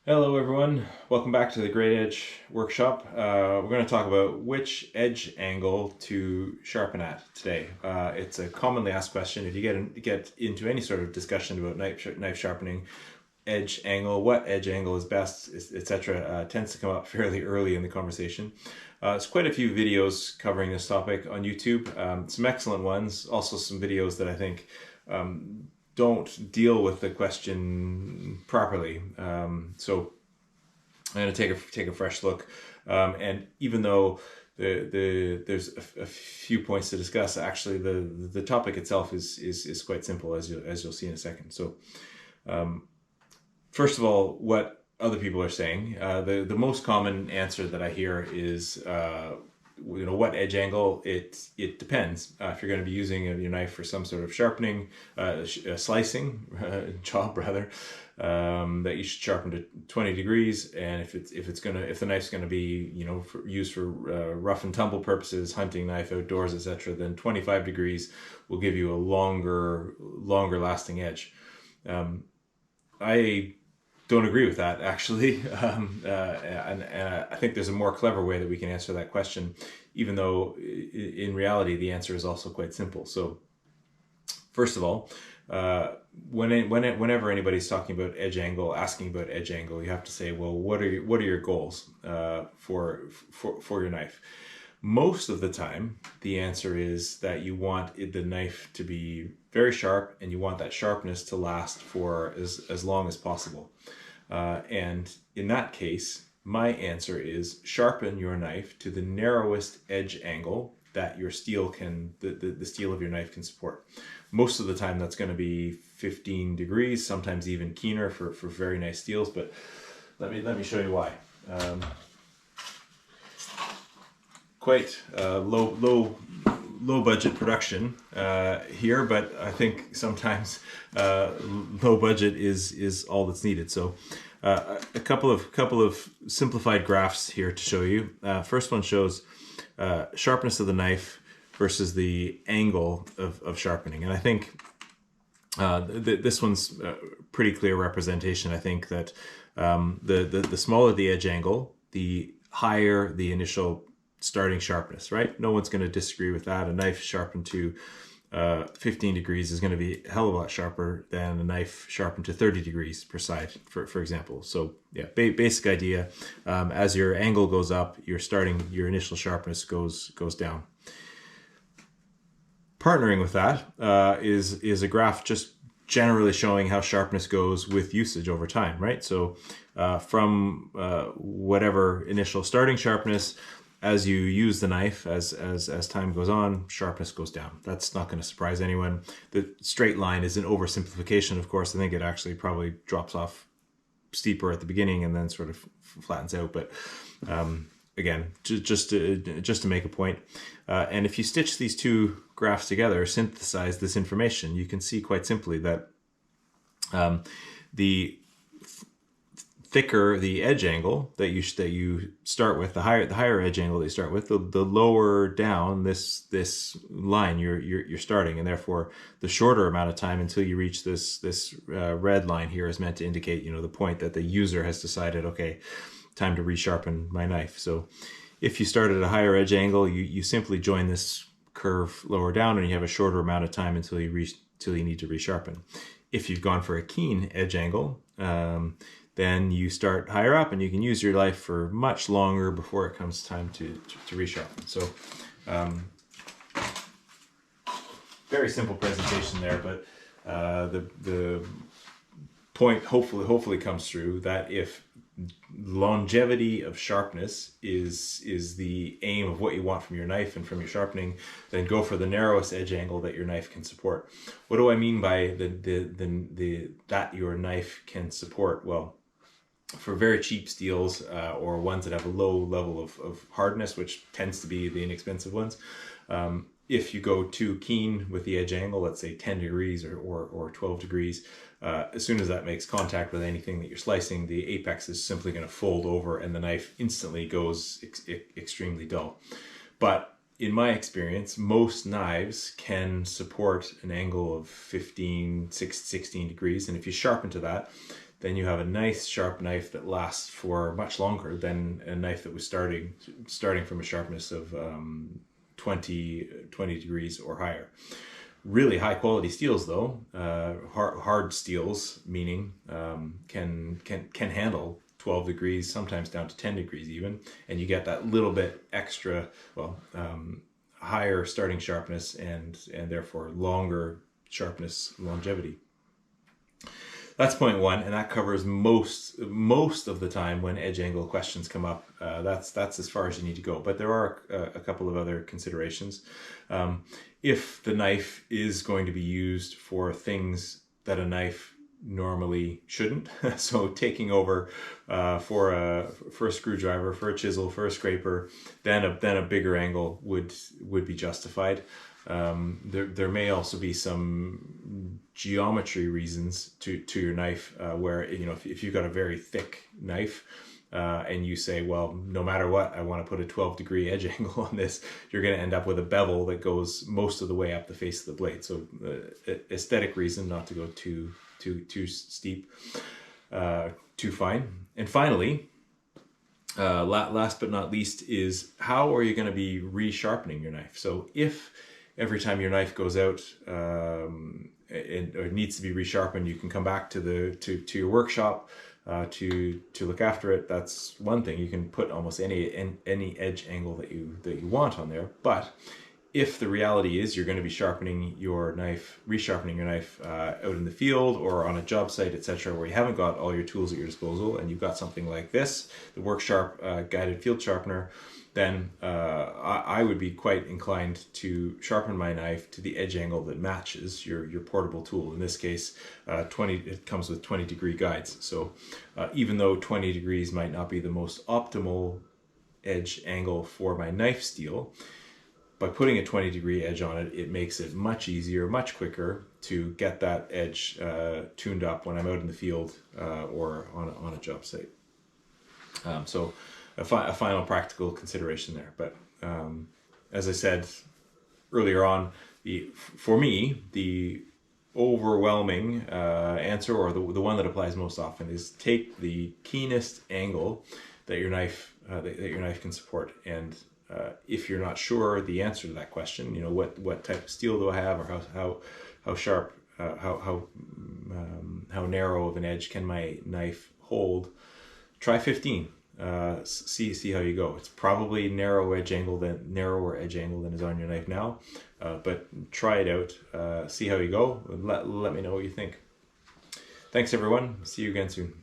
Hello everyone, welcome back to the Great Edge Workshop. We're going to talk about which edge angle to sharpen at today. It's a commonly asked question. If you get into any sort of discussion about knife sharpening, edge angle, what edge angle is best, etc., tends to come up fairly early in the conversation. There's quite a few videos covering this topic on YouTube, some excellent ones, also some videos that I think don't deal with the question properly. So I'm going to take a fresh look, and even though there's a few points to discuss, actually the topic itself is quite simple, as you'll see in a second. So first of all, what other people are saying, the most common answer that I hear is what edge angle. It depends. If you're going to be using your knife for some sort of sharpening, slicing job rather, that you should sharpen to 20 degrees. And if the knife's gonna be used for rough and tumble purposes, hunting knife outdoors, etc., then 25 degrees will give you a longer lasting edge. I don't agree with that, actually. And I think there's a more clever way that we can answer that question, even though in reality the answer is also quite simple. So first of all, whenever anybody's talking about edge angle, asking about edge angle, you have to say, well, what are your goals for your knife? Most of the time, the answer is that you want the knife to be very sharp, and you want that sharpness to last for as long as possible. And in that case, my answer is sharpen your knife to the narrowest edge angle that your steel the steel of your knife can support. Most of the time that's going to be 15 degrees, sometimes even keener for very nice steels, but let me show you why. Quite low budget production here, but I think sometimes low budget is all that's needed. So a couple of simplified graphs here to show you. First one shows sharpness of the knife versus the angle of sharpening, and I think this one's a pretty clear representation. I think that the smaller the edge angle, the higher the initial starting sharpness, right? No one's going to disagree with that. A knife sharpened to 15 degrees is going to be a hell of a lot sharper than a knife sharpened to 30 degrees per side, for example. So yeah, basic idea. As your angle goes up, your initial sharpness goes down. Partnering with that is a graph just generally showing how sharpness goes with usage over time, right? So from whatever initial starting sharpness, as you use the knife, as time goes on, sharpness goes down. That's not going to surprise anyone. The straight line is an oversimplification, of course. I think it actually probably drops off steeper at the beginning and then sort of flattens out. But again, just to make a point. And if you stitch these two graphs together, synthesize this information, you can see quite simply that the thicker the edge angle that you start with, the higher edge angle that you start with, the lower down this line you're starting, and therefore the shorter amount of time until you reach this red line here is meant to indicate the point that the user has decided, okay, time to resharpen my knife. So if you start at a higher edge angle, you simply join this curve lower down, and you have a shorter amount of time until you need to resharpen. If you've gone for a keen edge angle, then you start higher up, and you can use your knife for much longer before it comes time to resharpen. So very simple presentation there, but the point hopefully comes through that if longevity of sharpness is the aim of what you want from your knife and from your sharpening, then go for the narrowest edge angle that your knife can support. What do I mean by that your knife can support? Well, for very cheap steels or ones that have a low level of hardness, which tends to be the inexpensive ones, if you go too keen with the edge angle, let's say 10 degrees or 12 degrees, as soon as that makes contact with anything that you're slicing, the apex is simply going to fold over and the knife instantly goes extremely dull. But in my experience, most knives can support an angle of 16 degrees, and if you sharpen to that, then you have a nice sharp knife that lasts for much longer than a knife that was starting from a sharpness of 20 degrees or higher. Really high quality steels though, hard steels, meaning can handle 12 degrees, sometimes down to 10 degrees even, and you get that little bit extra, well, higher starting sharpness and therefore longer sharpness longevity. That's point one, and that covers most of the time when edge angle questions come up. That's as far as you need to go. But there are a couple of other considerations. If the knife is going to be used for things that a knife normally shouldn't, so taking over for a screwdriver, for a chisel, for a scraper, then a bigger angle would be justified. There may also be some geometry reasons to your knife, where if you've got a very thick knife and you say, well, no matter what, I want to put a 12-degree edge angle on this, you're going to end up with a bevel that goes most of the way up the face of the blade. So aesthetic reason not to go too steep, too fine. And finally, last but not least, is how are you going to be resharpening your knife? So if every time your knife goes out or needs to be resharpened, you can come back to your workshop to look after it. That's one thing. You can put almost any edge angle that you want on there. But if the reality is you're going to be resharpening your knife out in the field or on a job site, etc., where you haven't got all your tools at your disposal, and you've got something like this, the WorkSharp guided field sharpener, then I would be quite inclined to sharpen my knife to the edge angle that matches your portable tool. In this case, it comes with 20-degree guides. So even though 20 degrees might not be the most optimal edge angle for my knife steel, by putting a 20-degree edge on it, it makes it much easier, much quicker to get that edge tuned up when I'm out in the field or on a job site. So a final practical consideration there. But as I said earlier on, for me, the overwhelming answer, or the one that applies most often, is take the keenest angle that your knife can support. And if you're not sure the answer to that question, what type of steel do I have, or how sharp, how narrow of an edge can my knife hold, try 15. See how you go. It's probably narrower edge angle than is on your knife now, but try it out. See how you go. Let me know what you think. Thanks everyone. See you again soon.